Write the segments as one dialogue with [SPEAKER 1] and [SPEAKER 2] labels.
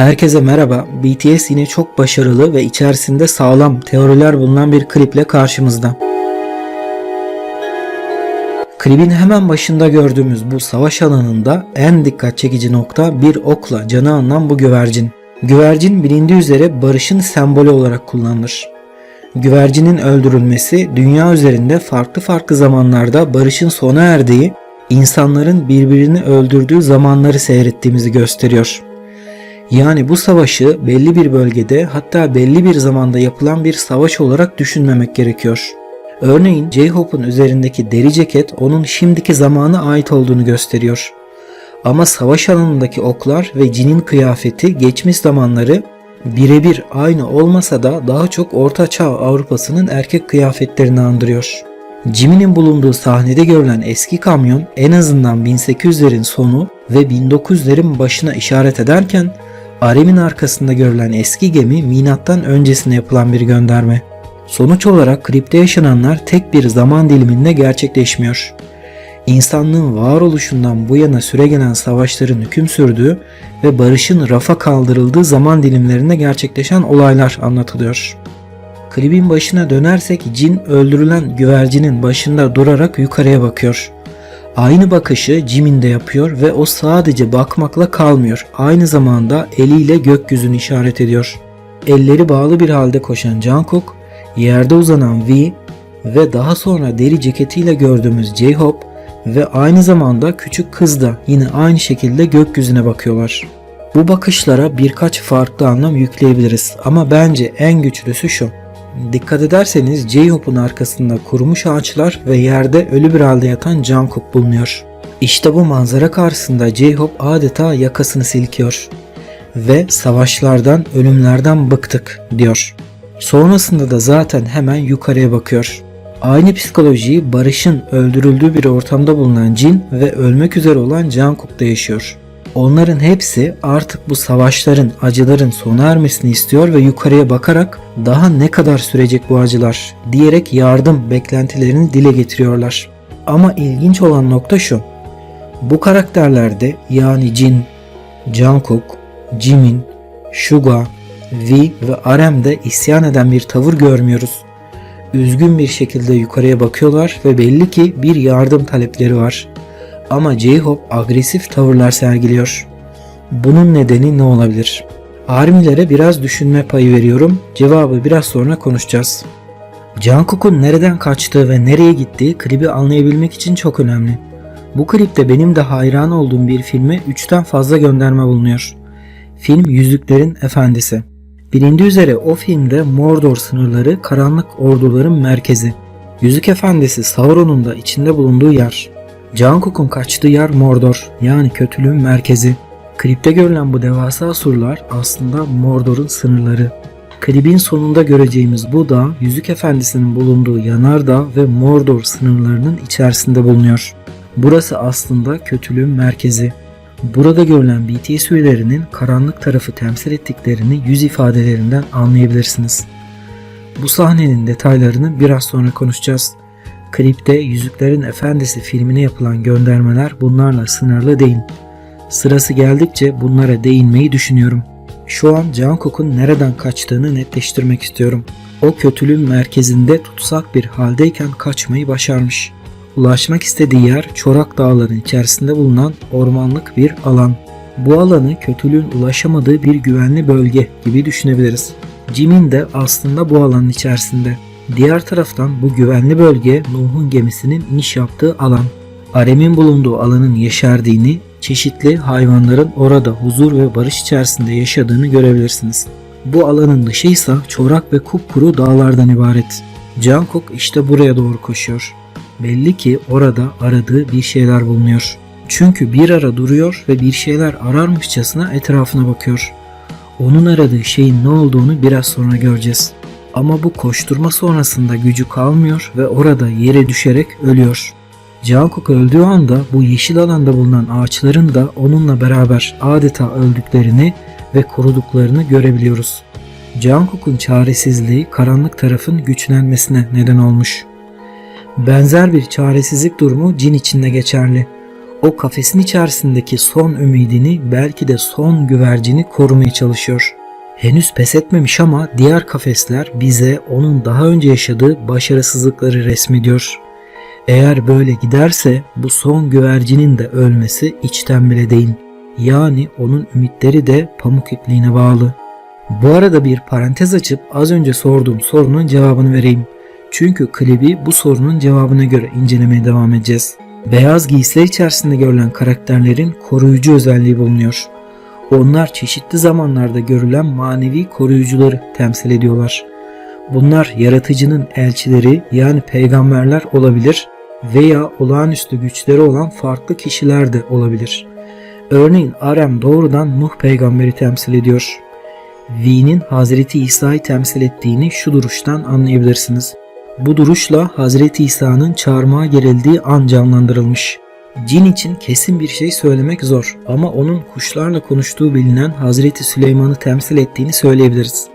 [SPEAKER 1] Herkese merhaba. BTS yine çok başarılı ve içerisinde sağlam teoriler bulunan bir kliple karşımızda. Klibin hemen başında gördüğümüz bu savaş alanında en dikkat çekici nokta bir okla canı alınan bu güvercin. Güvercin bilindiği üzere barışın sembolü olarak kullanılır. Güvercinin öldürülmesi dünya üzerinde farklı zamanlarda barışın sona erdiği, insanların birbirini öldürdüğü zamanları seyrettiğimizi gösteriyor. Yani bu savaşı belli bir bölgede hatta belli bir zamanda yapılan bir savaş olarak düşünmemek gerekiyor. Örneğin J-Hope'un üzerindeki deri ceket onun şimdiki zamana ait olduğunu gösteriyor. Ama savaş alanındaki oklar ve Jin'in kıyafeti geçmiş zamanları birebir aynı olmasa da daha çok Orta Çağ Avrupa'sının erkek kıyafetlerini andırıyor. Jimin'in bulunduğu sahnede görülen eski kamyon en azından 1800'lerin sonu ve 1900'lerin başına işaret ederken Arem'in arkasında görülen eski gemi milattan öncesine yapılan bir gönderme. Sonuç olarak klipte yaşananlar tek bir zaman diliminde gerçekleşmiyor. İnsanlığın varoluşundan bu yana süregelen savaşların hüküm sürdüğü ve barışın rafa kaldırıldığı zaman dilimlerinde gerçekleşen olaylar anlatılıyor. Klibin başına dönersek Jin öldürülen güvercinin başında durarak yukarıya bakıyor. Aynı bakışı Jimin de yapıyor ve o sadece bakmakla kalmıyor. Aynı zamanda eliyle gökyüzünü işaret ediyor. Elleri bağlı bir halde koşan Jungkook, yerde uzanan V ve daha sonra deri ceketiyle gördüğümüz J-Hope ve aynı zamanda küçük kız da yine aynı şekilde gökyüzüne bakıyorlar. Bu bakışlara birkaç farklı anlam yükleyebiliriz ama bence en güçlüsü şu. Dikkat ederseniz J-Hope'un arkasında kurumuş ağaçlar ve yerde ölü bir halde yatan Jungkook bulunuyor. İşte bu manzara karşısında J-Hope adeta yakasını silkiyor ve savaşlardan, ölümlerden bıktık diyor. Sonrasında da zaten hemen yukarıya bakıyor. Aynı psikolojiyi barışın öldürüldüğü bir ortamda bulunan Jin ve ölmek üzere olan Jungkook da yaşıyor. Onların hepsi artık bu savaşların, acıların sona ermesini istiyor ve yukarıya bakarak daha ne kadar sürecek bu acılar diyerek yardım beklentilerini dile getiriyorlar. Ama ilginç olan nokta şu. Bu karakterlerde yani Jin, Jungkook, Jimin, Suga, V ve Arem'de isyan eden bir tavır görmüyoruz. Üzgün bir şekilde yukarıya bakıyorlar ve belli ki bir yardım talepleri var. Ama J-Hope agresif tavırlar sergiliyor. Bunun nedeni ne olabilir? ARMY'lere biraz düşünme payı veriyorum. Cevabı biraz sonra konuşacağız. Jungkook'un nereden kaçtığı ve nereye gittiği klibi anlayabilmek için çok önemli. Bu klipte benim de hayran olduğum bir filme 3'ten fazla gönderme bulunuyor. Film Yüzüklerin Efendisi. Bilindiği üzere o filmde Mordor sınırları karanlık orduların merkezi. Yüzük Efendisi Sauron'un da içinde bulunduğu yer. Jungkook'un kaçtığı yer Mordor yani kötülüğün merkezi. Klipte görülen bu devasa surlar aslında Mordor'un sınırları. Klibin sonunda göreceğimiz bu dağ Yüzük Efendisi'nin bulunduğu yanardağ ve Mordor sınırlarının içerisinde bulunuyor. Burası aslında kötülüğün merkezi. Burada görülen BTS üyelerinin karanlık tarafı temsil ettiklerini yüz ifadelerinden anlayabilirsiniz. Bu sahnenin detaylarını biraz sonra konuşacağız. Klipte Yüzüklerin Efendisi filmine yapılan göndermeler bunlarla sınırlı değil. Sırası geldikçe bunlara değinmeyi düşünüyorum. Şu an Jungkook'un nereden kaçtığını netleştirmek istiyorum. O kötülüğün merkezinde tutsak bir haldeyken kaçmayı başarmış. Ulaşmak istediği yer Çorak Dağların içerisinde bulunan ormanlık bir alan. Bu alanı kötülüğün ulaşamadığı bir güvenli bölge gibi düşünebiliriz. Jimin de aslında bu alanın içerisinde. Diğer taraftan bu güvenli bölge Nuh'un gemisinin iniş yaptığı alan. Arem'in bulunduğu alanın yeşerdiğini, çeşitli hayvanların orada huzur ve barış içerisinde yaşadığını görebilirsiniz. Bu alanın dışı ise çorak ve kupkuru dağlardan ibaret. Jungkook işte buraya doğru koşuyor. Belli ki orada aradığı bir şeyler bulunuyor. Çünkü bir ara duruyor ve bir şeyler ararmışçasına etrafına bakıyor. Onun aradığı şeyin ne olduğunu biraz sonra göreceğiz. Ama bu koşturma sonrasında gücü kalmıyor ve orada yere düşerek ölüyor. Jungkook öldüğü anda bu yeşil alanda bulunan ağaçların da onunla beraber adeta öldüklerini ve kuruduklarını görebiliyoruz. Jungkook'un çaresizliği karanlık tarafın güçlenmesine neden olmuş. Benzer bir çaresizlik durumu Jin için de geçerli. O kafesin içerisindeki son ümidini, belki de son güvercini korumaya çalışıyor. Henüz pes etmemiş ama diğer kafesler bize onun daha önce yaşadığı başarısızlıkları resmediyor. Eğer böyle giderse bu son güvercinin de ölmesi içten bile değil. Yani onun ümitleri de pamuk ipliğine bağlı. Bu arada bir parantez açıp az önce sorduğum sorunun cevabını vereyim. Çünkü klibi bu sorunun cevabına göre incelemeye devam edeceğiz. Beyaz giysiler içerisinde görülen karakterlerin koruyucu özelliği bulunuyor. Onlar çeşitli zamanlarda görülen manevi koruyucuları temsil ediyorlar. Bunlar yaratıcının elçileri, yani peygamberler olabilir veya olağanüstü güçleri olan farklı kişiler de olabilir. Örneğin Arem doğrudan Nuh peygamberi temsil ediyor. V'nin Hazreti İsa'yı temsil ettiğini şu duruştan anlayabilirsiniz. Bu duruşla Hazreti İsa'nın çarmıha gerildiği an canlandırılmış. Cin için kesin bir şey söylemek zor ama onun kuşlarla konuştuğu bilinen Hazreti Süleyman'ı temsil ettiğini söyleyebiliriz.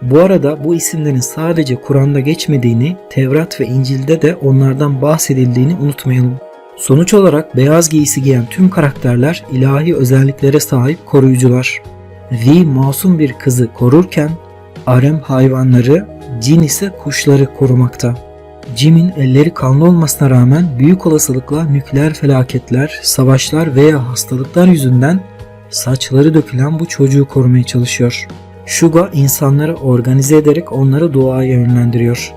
[SPEAKER 1] Bu arada bu isimlerin sadece Kur'an'da geçmediğini, Tevrat ve İncil'de de onlardan bahsedildiğini unutmayalım. Sonuç olarak beyaz giysi giyen tüm karakterler ilahi özelliklere sahip koruyucular. V masum bir kızı korurken Arem hayvanları, Cin ise kuşları korumakta. Jim'in elleri kanlı olmasına rağmen büyük olasılıkla nükleer felaketler, savaşlar veya hastalıklar yüzünden saçları dökülen bu çocuğu korumaya çalışıyor. Suga insanları organize ederek onları duaya yönlendiriyor.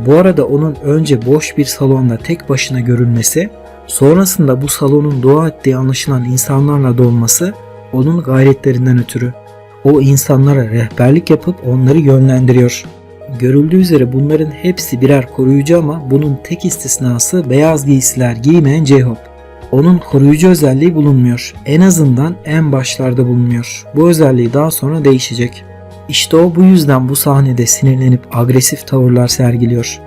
[SPEAKER 1] Bu arada onun önce boş bir salonda tek başına görülmesi, sonrasında bu salonun dua ettiği anlaşılan insanlarla dolması onun gayretlerinden ötürü. O insanlara rehberlik yapıp onları yönlendiriyor. Görüldüğü üzere bunların hepsi birer koruyucu ama bunun tek istisnası beyaz giysiler giymeyen J-Hope. Onun koruyucu özelliği bulunmuyor. En azından en başlarda bulunuyor. Bu özelliği daha sonra değişecek. İşte o bu yüzden bu sahnede sinirlenip agresif tavırlar sergiliyor.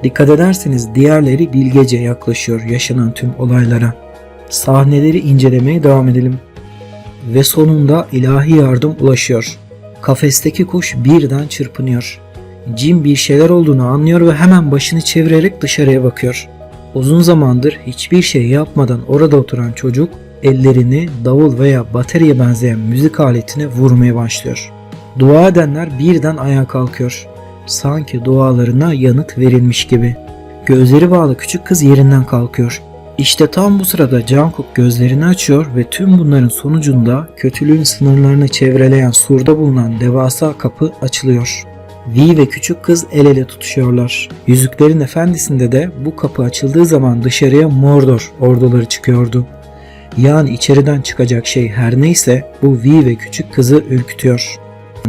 [SPEAKER 1] Dikkat ederseniz diğerleri bilgece yaklaşıyor yaşanan tüm olaylara. Sahneleri incelemeye devam edelim. Ve sonunda ilahi yardım ulaşıyor. Kafesteki kuş birden çırpınıyor. Jim bir şeyler olduğunu anlıyor ve hemen başını çevirerek dışarıya bakıyor. Uzun zamandır hiçbir şey yapmadan orada oturan çocuk ellerini davul veya bataryaya benzeyen müzik aletine vurmaya başlıyor. Dua edenler birden ayağa kalkıyor. Sanki dualarına yanıt verilmiş gibi. Gözleri bağlı küçük kız yerinden kalkıyor. İşte tam bu sırada Jungkook gözlerini açıyor ve tüm bunların sonucunda kötülüğün sınırlarını çevreleyen surda bulunan devasa kapı açılıyor. V ve küçük kız el ele tutuşuyorlar. Yüzüklerin Efendisi'nde de bu kapı açıldığı zaman dışarıya Mordor orduları çıkıyordu. Yani içeriden çıkacak şey her neyse bu V ve küçük kızı ürkütüyor.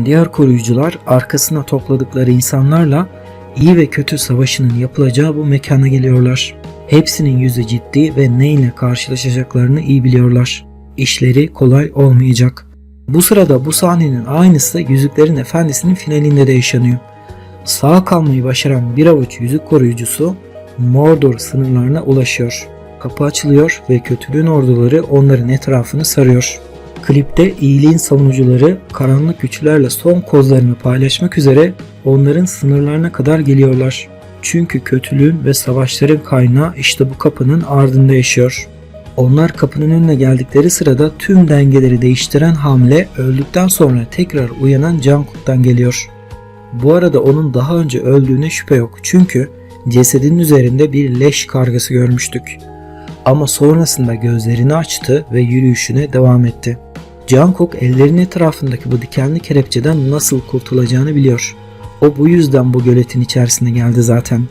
[SPEAKER 1] Diğer koruyucular arkasına topladıkları insanlarla iyi ve kötü savaşının yapılacağı bu mekana geliyorlar. Hepsinin yüzü ciddi ve neyle karşılaşacaklarını iyi biliyorlar. İşleri kolay olmayacak. Bu sırada bu sahnenin aynısı Yüzüklerin Efendisi'nin finalinde de yaşanıyor. Sağ kalmayı başaran bir avuç yüzük koruyucusu Mordor sınırlarına ulaşıyor. Kapı açılıyor ve kötülüğün orduları onların etrafını sarıyor. Klipte iyiliğin savunucuları karanlık güçlerle son kozlarını paylaşmak üzere onların sınırlarına kadar geliyorlar. Çünkü kötülüğün ve savaşların kaynağı işte bu kapının ardında yaşıyor. Onlar kapının önüne geldikleri sırada tüm dengeleri değiştiren hamle öldükten sonra tekrar uyanan Jungkook'tan geliyor. Bu arada onun daha önce öldüğüne şüphe yok çünkü cesedinin üzerinde bir leş kargası görmüştük. Ama sonrasında gözlerini açtı ve yürüyüşüne devam etti. Jungkook ellerinin etrafındaki bu dikenli kelepçeden nasıl kurtulacağını biliyor. O bu yüzden bu göletin içerisine geldi zaten.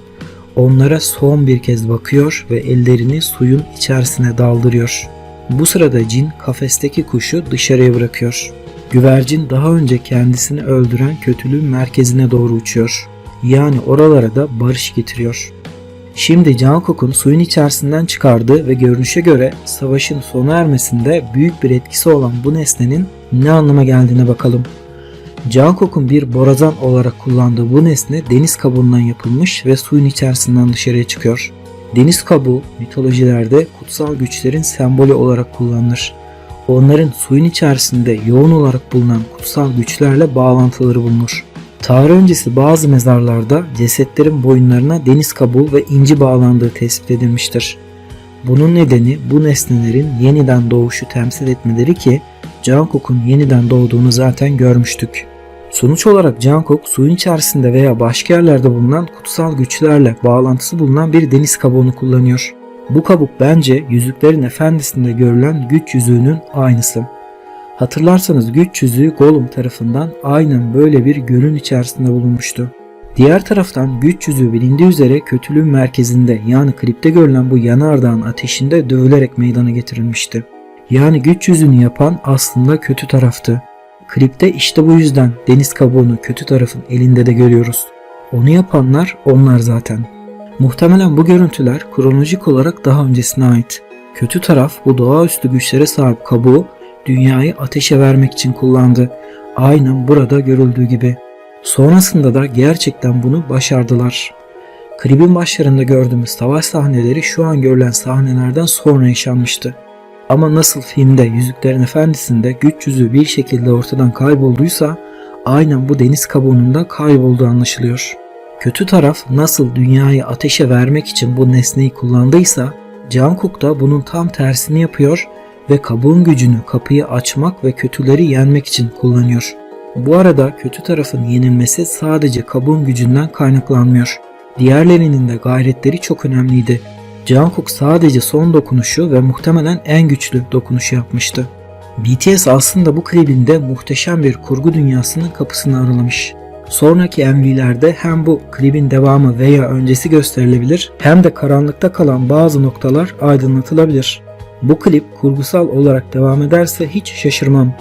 [SPEAKER 1] Onlara son bir kez bakıyor ve ellerini suyun içerisine daldırıyor. Bu sırada Jin kafesteki kuşu dışarıya bırakıyor. Güvercin daha önce kendisini öldüren kötülüğün merkezine doğru uçuyor. Yani oralara da barış getiriyor. Şimdi Jungkook'un suyun içerisinden çıkardığı ve görünüşe göre savaşın sona ermesinde büyük bir etkisi olan bu nesnenin ne anlama geldiğine bakalım. Jungkook'un bir borazan olarak kullandığı bu nesne deniz kabuğundan yapılmış ve suyun içerisinden dışarıya çıkıyor. Deniz kabuğu mitolojilerde kutsal güçlerin sembolü olarak kullanılır. Onların suyun içerisinde yoğun olarak bulunan kutsal güçlerle bağlantıları bulunur. Tarih öncesi bazı mezarlarda cesetlerin boyunlarına deniz kabuğu ve inci bağlandığı tespit edilmiştir. Bunun nedeni bu nesnelerin yeniden doğuşu temsil etmeleri ki Jungkook'un yeniden doğduğunu zaten görmüştük. Sonuç olarak Jungkook suyun içerisinde veya başka yerlerde bulunan kutsal güçlerle bağlantısı bulunan bir deniz kabuğunu kullanıyor. Bu kabuk bence Yüzüklerin Efendisi'nde görülen güç yüzüğünün aynısı. Hatırlarsanız güç yüzüğü Gollum tarafından aynen böyle bir gölün içerisinde bulunmuştu. Diğer taraftan güç yüzüğü bilindiği üzere kötülüğün merkezinde yani klipte görülen bu yanardağın ateşinde dövülerek meydana getirilmişti. Yani güç yüzüğünü yapan aslında kötü taraftı. Klipte işte bu yüzden deniz kabuğunu kötü tarafın elinde de görüyoruz. Onu yapanlar onlar zaten. Muhtemelen bu görüntüler kronolojik olarak daha öncesine ait. Kötü taraf bu doğaüstü güçlere sahip kabuğu dünyayı ateşe vermek için kullandı. Aynen burada görüldüğü gibi. Sonrasında da gerçekten bunu başardılar. Klibin başlarında gördüğümüz savaş sahneleri şu an görülen sahnelerden sonra yaşanmıştı. Ama nasıl filmde Yüzüklerin Efendisi'nde güç yüzüğü bir şekilde ortadan kaybolduysa aynen bu deniz kabuğunun da kaybolduğu anlaşılıyor. Kötü taraf nasıl dünyayı ateşe vermek için bu nesneyi kullandıysa Jungkook da bunun tam tersini yapıyor ve kabuğun gücünü kapıyı açmak ve kötüleri yenmek için kullanıyor. Bu arada kötü tarafın yenilmesi sadece kabuğun gücünden kaynaklanmıyor. Diğerlerinin de gayretleri çok önemliydi. Jungkook sadece son dokunuşu ve muhtemelen en güçlü dokunuşu yapmıştı. BTS aslında bu klibinde muhteşem bir kurgu dünyasının kapısını aralamış. Sonraki MV'lerde hem bu klibin devamı veya öncesi gösterilebilir hem de karanlıkta kalan bazı noktalar aydınlatılabilir. Bu klip kurgusal olarak devam ederse hiç şaşırmam.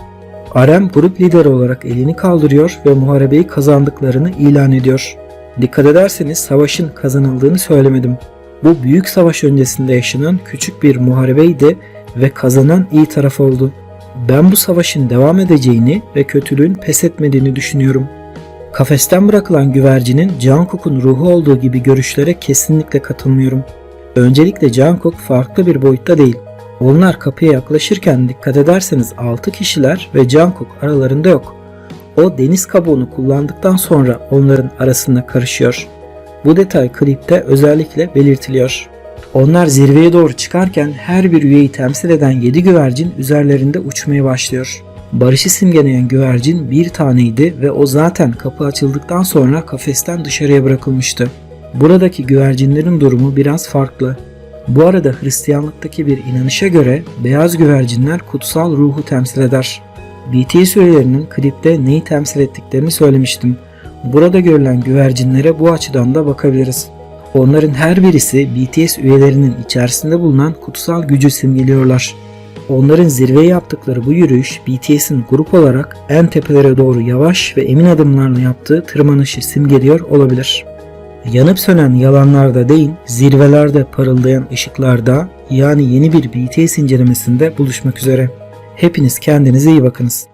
[SPEAKER 1] RM grup lideri olarak elini kaldırıyor ve muharebeyi kazandıklarını ilan ediyor. Dikkat ederseniz savaşın kazanıldığını söylemedim. Bu büyük savaş öncesinde yaşanan küçük bir muharebeydi ve kazanan iyi taraf oldu. Ben bu savaşın devam edeceğini ve kötülüğün pes etmediğini düşünüyorum. Kafesten bırakılan güvercinin Jungkook'un ruhu olduğu gibi görüşlere kesinlikle katılmıyorum. Öncelikle Jungkook farklı bir boyutta değil. Onlar kapıya yaklaşırken dikkat ederseniz 6 kişiler ve Jungkook aralarında yok. O deniz kabuğunu kullandıktan sonra onların arasında karışıyor. Bu detay klipte özellikle belirtiliyor. Onlar zirveye doğru çıkarken her bir üyeyi temsil eden 7 güvercin üzerlerinde uçmaya başlıyor. Barışı simgeleyen güvercin bir taneydi ve o zaten kapı açıldıktan sonra kafesten dışarıya bırakılmıştı. Buradaki güvercinlerin durumu biraz farklı. Bu arada Hristiyanlıktaki bir inanışa göre beyaz güvercinler kutsal ruhu temsil eder. BTS üyelerinin klipte neyi temsil ettiklerini söylemiştim. Burada görülen güvercinlere bu açıdan da bakabiliriz. Onların her birisi BTS üyelerinin içerisinde bulunan kutsal gücü simgeliyorlar. Onların zirveye yaptıkları bu yürüyüş BTS'in grup olarak en tepelere doğru yavaş ve emin adımlarla yaptığı tırmanışı simgeliyor olabilir. Yanıp sönen yalanlarda değil, zirvelerde parıldayan ışıklarda yani yeni bir BTS incelemesinde buluşmak üzere. Hepiniz kendinize iyi bakınız.